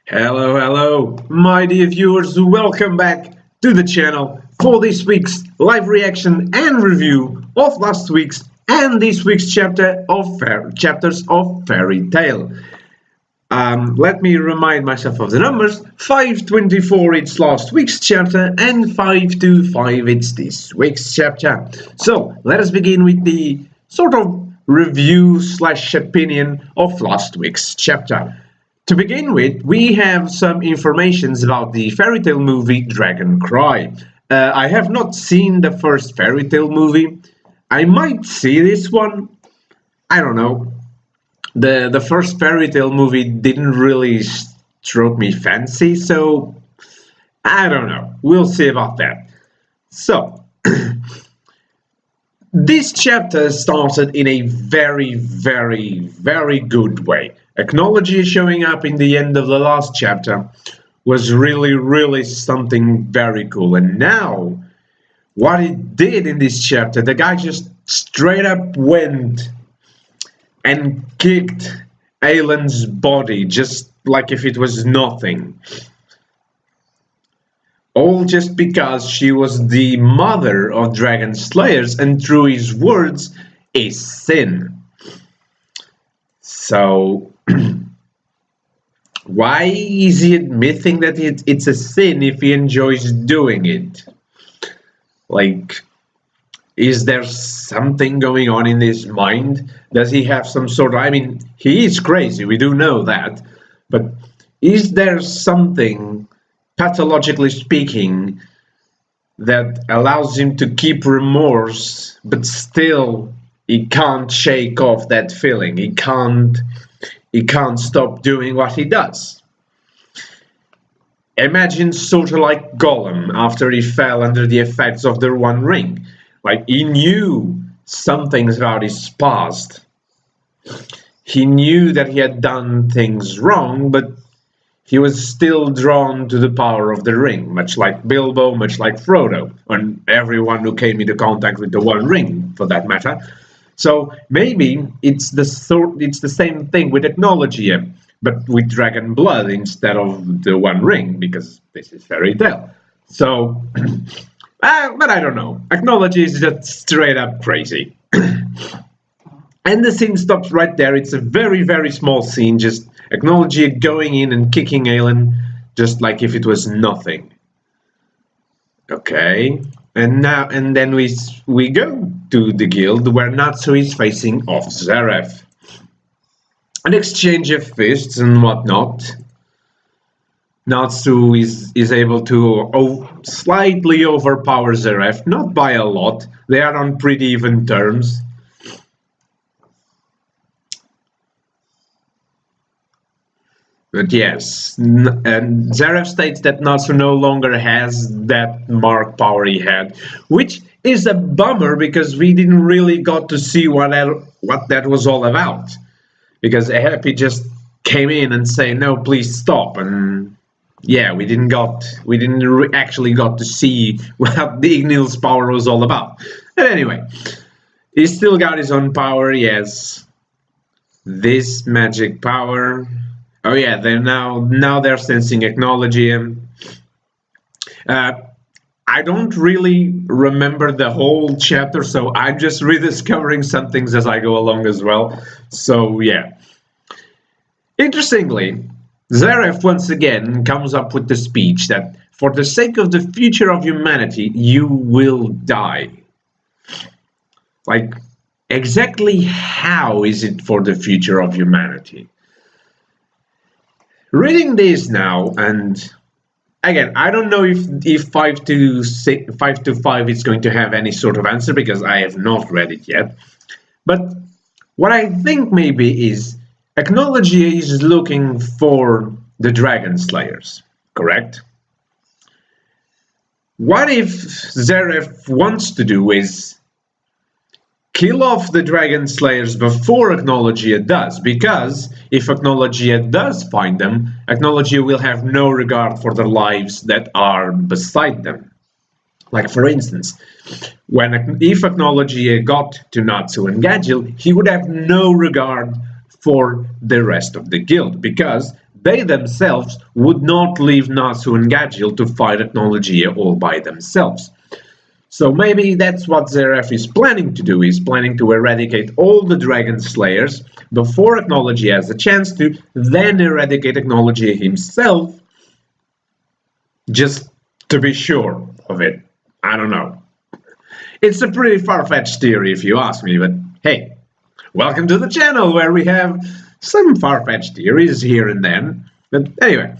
Hello, my dear viewers, welcome back to the channel for this week's live reaction and review of last week's and this week's chapters of Fairy Tail. Let me remind myself of the numbers. 524 it's last week's chapter and 525 it's this week's chapter. So let us begin with the sort of review / opinion of last week's chapter. To begin with, we have some informations about the Fairy Tail movie Dragon Cry. I have not seen the first Fairy Tail movie. I might see this one. I don't know. The first Fairy Tail movie didn't really stroke me fancy, so I don't know. We'll see about that. So, this chapter started in a very good way. Technology showing up in the end of the last chapter was really something very cool. And now, what it did in this chapter, the guy just straight up went and kicked Aylan's body just like if it was nothing. All just because she was the mother of dragon slayers and through his words, a sin. So, why is he admitting that it's a sin if he enjoys doing it? Like, is there something going on in his mind? Does he have some sort of... I mean, he is crazy, we do know that. But is there something, pathologically speaking, that allows him to keep remorse, but still he can't shake off that feeling? He can't stop doing what he does. Imagine sort of like Gollum after he fell under the effects of the One Ring. Like, he knew some things about his past. He knew that he had done things wrong, but he was still drawn to the power of the ring, much like Bilbo, much like Frodo, and everyone who came into contact with the One Ring, for that matter. So maybe it's the same thing with technology, but with dragon blood instead of the One Ring, because this is Fairy Tail. So... but I don't know. Technology is just straight up crazy. And the scene stops right there. It's a very small scene. Just technology going in and kicking Aylan just like if it was nothing. Okay. And then we go to the guild where Natsu is facing off Zeref. An exchange of fists and whatnot. Natsu is able to slightly overpower Zeref, not by a lot. They are on pretty even terms. But yes, and Zeref states that Natsu no longer has that mark power he had, which is a bummer because we didn't really got to see what that was all about. Because Happy just came in and say, "No, please stop," and yeah, we didn't actually got to see what the Ignil's power was all about. But anyway, he still got his own power. Yes, this magic power. Oh yeah, they're now they're sensing technology. I don't really remember the whole chapter, so I'm just rediscovering some things as I go along as well. So yeah, interestingly, Zeref once again comes up with the speech that for the sake of the future of humanity, you will die. Like, exactly how is it for the future of humanity? Reading this now, and again, I don't know if 525 is going to have any sort of answer because I have not read it yet. But what I think maybe is technology is looking for the dragon slayers, correct? What if Zeref wants to do is kill off the dragon slayers before Acknowledgia does, because if Acknowledgia does find them, Acknowledgia will have no regard for the lives that are beside them. Like, for instance, if Acknowledgia got to Natsu and Gadgil, he would have no regard for the rest of the guild, because they themselves would not leave Nasu and Gadgil to fight Technologia all by themselves. So maybe that's what Zeref is planning to do. He's planning to eradicate all the Dragon Slayers before Technologia has a chance to, then eradicate Technologia himself, just to be sure of it. I don't know. It's a pretty far-fetched theory if you ask me, but hey, welcome to the channel where we have some far-fetched theories here and then. But anyway,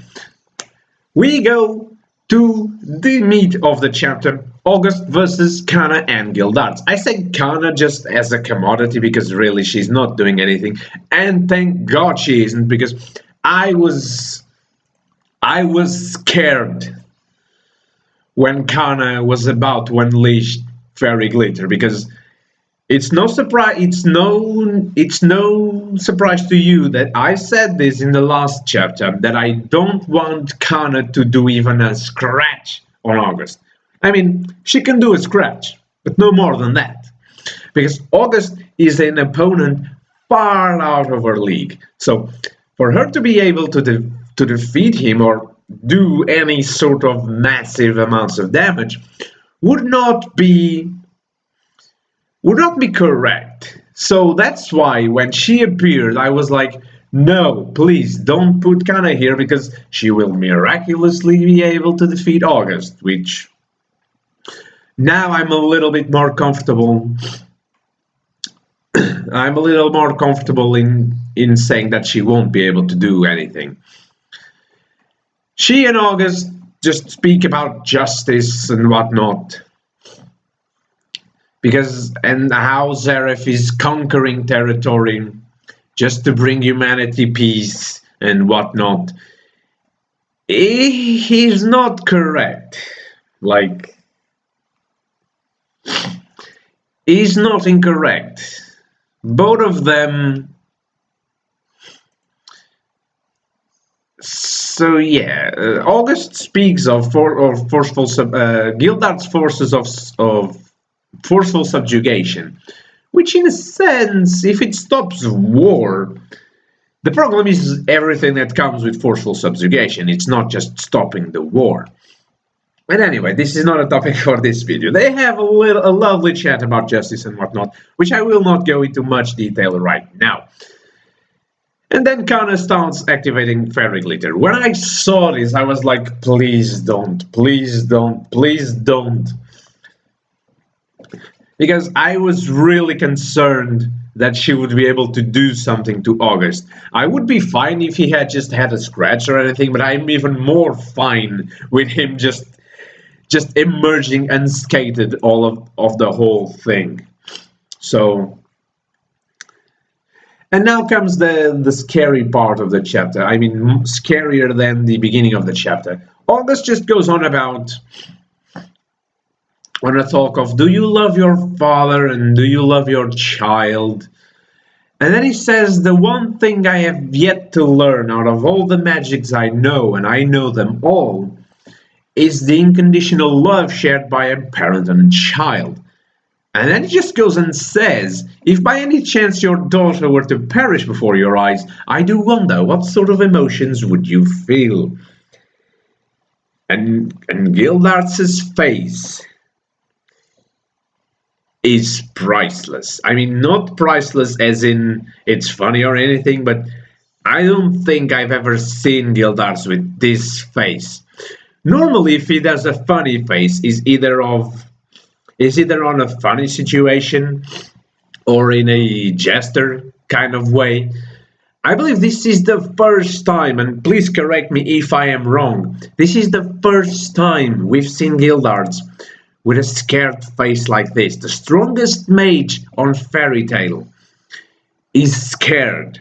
we go to the meat of the chapter, August versus Cana and Gildarts. I say Cana just as a commodity because really she's not doing anything, and thank God she isn't, because I was scared when Cana was about to unleash Fairy Glitter, because it's no surprise to you that I said this in the last chapter, that I don't want Cana to do even a scratch on August. I mean, she can do a scratch, but no more than that, because August is an opponent far out of her league. So for her to be able to defeat him or do any sort of massive amounts of damage would not be correct. So that's why when she appeared, I was like, no, please don't put Cana here, because she will miraculously be able to defeat August, which now I'm a little bit more comfortable. I'm a little more comfortable in saying that she won't be able to do anything. She and August just speak about justice and whatnot, and how Zeref is conquering territory just to bring humanity peace and whatnot. He's not correct. Like, he's not incorrect. Both of them. So yeah, August speaks of forceful Gildarts forces of forceful subjugation, which in a sense, if it stops war, the problem is everything that comes with forceful subjugation. It's not just stopping the war. But anyway, this is not a topic for this video. They have a lovely chat about justice and whatnot, which I will not go into much detail right now. And then Cana starts activating Fairy Glitter. When I saw this, I was like, please don't, please don't, please don't. Because I was really concerned that she would be able to do something to August. I would be fine if he had just had a scratch or anything, but I'm even more fine with him just emerging unscathed all of the whole thing. So, and now comes the scary part of the chapter. I mean, scarier than the beginning of the chapter. August just goes on about, on a talk of, do you love your father and do you love your child? And then he says, the one thing I have yet to learn out of all the magics I know, and I know them all, is the unconditional love shared by a parent and a child. And then he just goes and says, if by any chance your daughter were to perish before your eyes, I do wonder what sort of emotions would you feel. And Gildarts' face is priceless. I mean, not priceless as in it's funny or anything, but I don't think I've ever seen Gildarts with this face. Normally, if he does a funny face, is either on a funny situation or in a jester kind of way. I believe this is the first time, and please correct me if I am wrong, this is the first time we've seen Gildarts with a scared face like this. The strongest mage on Fairy Tail is scared.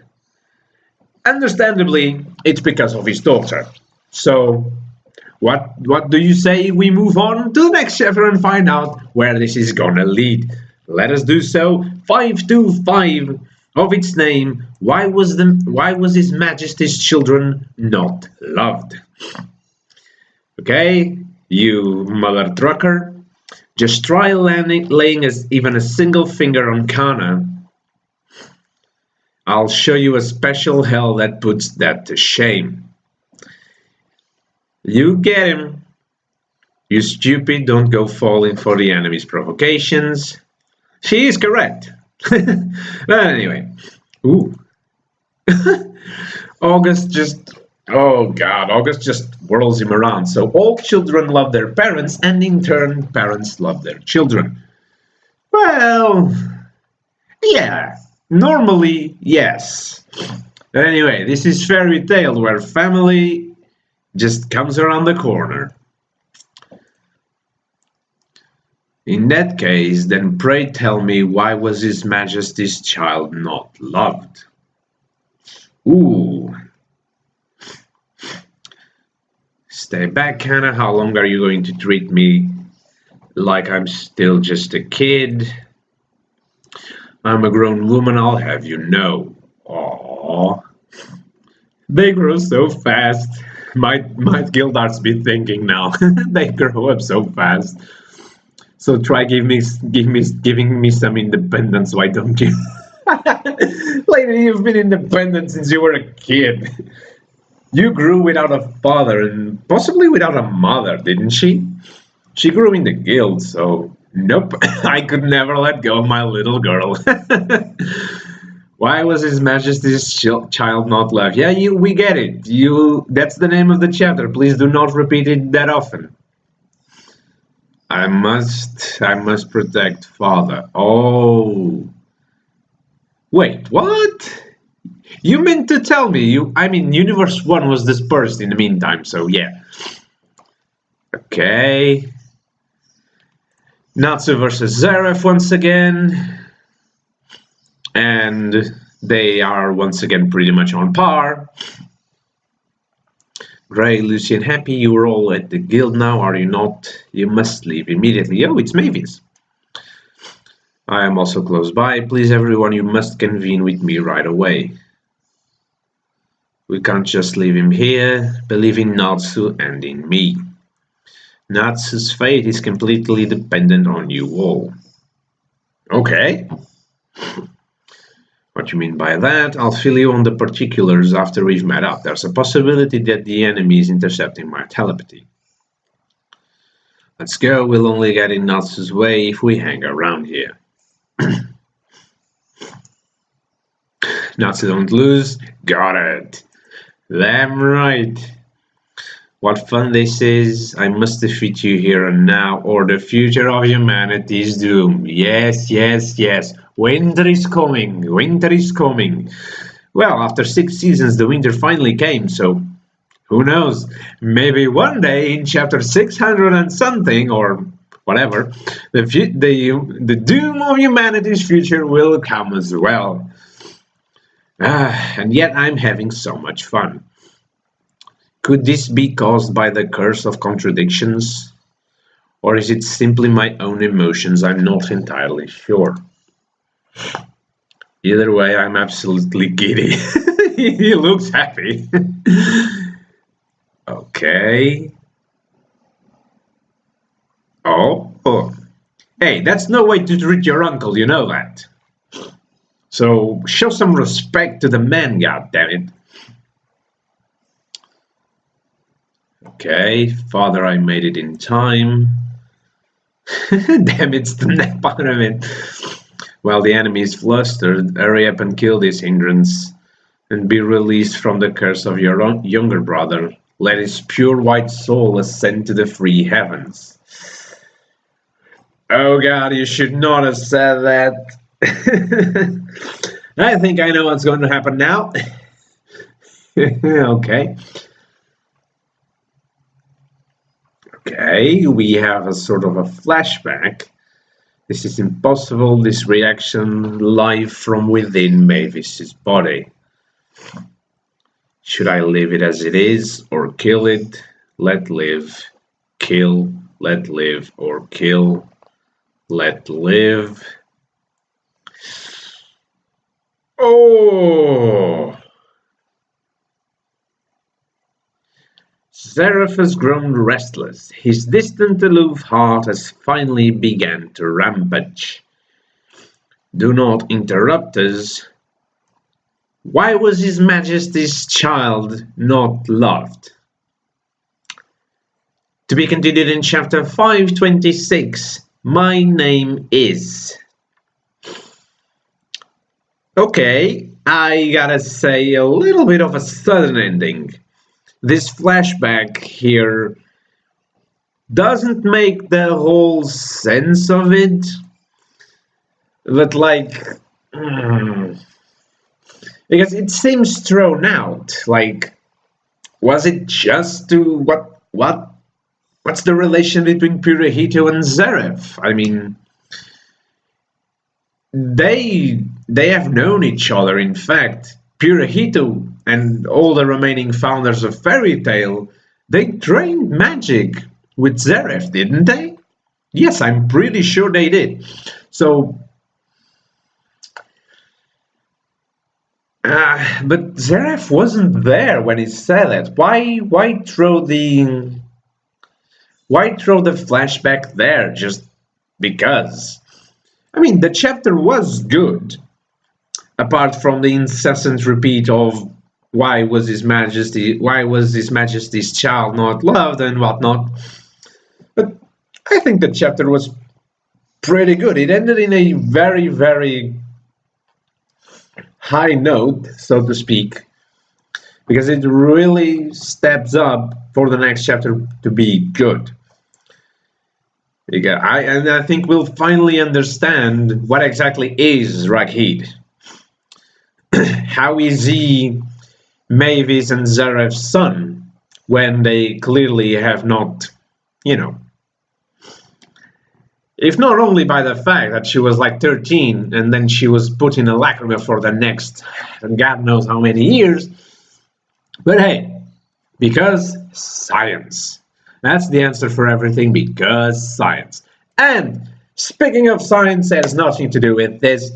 Understandably, it's because of his daughter. So, what do you say we move on to the next chapter and find out where this is gonna lead? Let us do so. 525 of its name. Why was His Majesty's children not loved? Okay, you mother trucker. Just try laying even a single finger on Cana. I'll show you a special hell that puts that to shame. You get him. You stupid, don't go falling for the enemy's provocations. She is correct. But anyway. Ooh. August just whirls him around. So all children love their parents, and in turn, parents love their children. Well, yeah, normally, yes. Anyway, this is fairy tale where family just comes around the corner. In that case, then pray tell me, why was His Majesty's child not loved? Ooh. Stay back, Cana. How long are you going to treat me like I'm still just a kid? I'm a grown woman, I'll have you know. Aww. They grow so fast. Might Gildarts be thinking now. They grow up so fast. So try giving me some independence, why don't you? Lady, you've been independent since you were a kid. You grew without a father and possibly without a mother, didn't she? She grew in the guild, so nope, I could never let go of my little girl. Why was His Majesty's child not loved? Yeah, we get it. That's the name of the chapter. Please do not repeat it that often. I must protect father. Oh. Wait, what? You meant to tell me Universe 1 was dispersed in the meantime, so yeah. Okay. Natsu versus Zeref once again. And they are once again pretty much on par. Gray, Lucian, happy you're all at the guild now, are you not? You must leave immediately. Oh, it's Mavis. I am also close by. Please, everyone, you must convene with me right away. We can't just leave him here. Believe in Natsu and in me. Natsu's fate is completely dependent on you all. Okay. What you mean by that? I'll fill you on the particulars after we've met up. There's a possibility that the enemy is intercepting my telepathy. Let's go. We'll only get in Natsu's way if we hang around here. Natsu don't lose. Got it. Damn right. What fun this is. I must defeat you here and now, or the future of humanity is doomed. Yes, yes, yes. Winter is coming. Winter is coming. Well, after 6 seasons, the winter finally came, so who knows? Maybe one day in chapter 600 and something, or whatever, the doom of humanity's future will come as well. And yet I'm having so much fun. Could this be caused by the curse of contradictions? Or is it simply my own emotions? I'm not entirely sure. Either way, I'm absolutely giddy. He looks happy. Okay. Oh. Hey, that's no way to treat your uncle, you know that. So show some respect to the man, goddammit. Okay, father, I made it in time. Damn, it's the nap out of it. While the enemy is flustered, hurry up and kill this hindrance and be released from the curse of your own younger brother. Let his pure white soul ascend to the free heavens. Oh god, you should not have said that. I think I know what's going to happen now. Okay. Okay, we have a sort of a flashback. This is impossible, this reaction live from within Mavis's body. Should I leave it as it is, or kill it? Let live, kill, let live, or kill, let live. Oh! Zeref has grown restless. His distant, aloof heart has finally begun to rampage. Do not interrupt us. Why was His Majesty's child not loved? To be continued in chapter 526. My name is. Okay, I gotta say a little bit of a sudden ending. This flashback here doesn't make the whole sense of it, but like, because it seems thrown out. Like, was it just to what's the relation between Purahito and Zeref? I mean, they have known each other. In fact, Purahito and all the remaining founders of Fairy Tail, they trained magic with Zeref, didn't they? Yes, I'm pretty sure they did. So, but Zeref wasn't there when he said it. Why throw the flashback there just because? I mean, the chapter was good, apart from the incessant repeat of why was His Majesty's child not loved and whatnot. But I think the chapter was pretty good. It ended in a very, very high note, so to speak, because it really steps up for the next chapter to be good. I think we'll finally understand what exactly is Rahkeid. How is he Mavis and Zeref's son when they clearly have not, if not only by the fact that she was like 13 and then she was put in a lacrima for the next God knows how many years, but hey, because science. That's the answer for everything, because science. And speaking of science, it has nothing to do with this.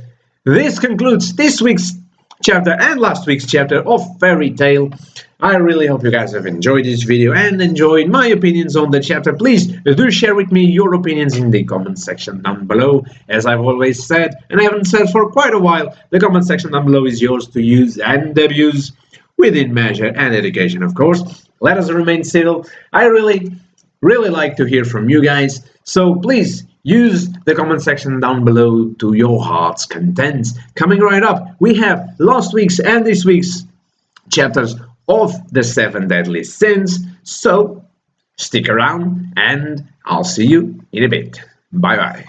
This concludes this week's chapter and last week's chapter of Fairy Tail. I really hope you guys have enjoyed this video and enjoyed my opinions on the chapter. Please do share with me your opinions in the comment section down below. As I've always said, and I haven't said for quite a while, the comment section down below is yours to use and abuse within measure and education, of course. Let us remain civil. I really like to hear from you guys, so please use the comment section down below to your heart's content. Coming right up, we have last week's and this week's chapters of the 7 Deadly Sins, so stick around and I'll see you in a bit. Bye bye.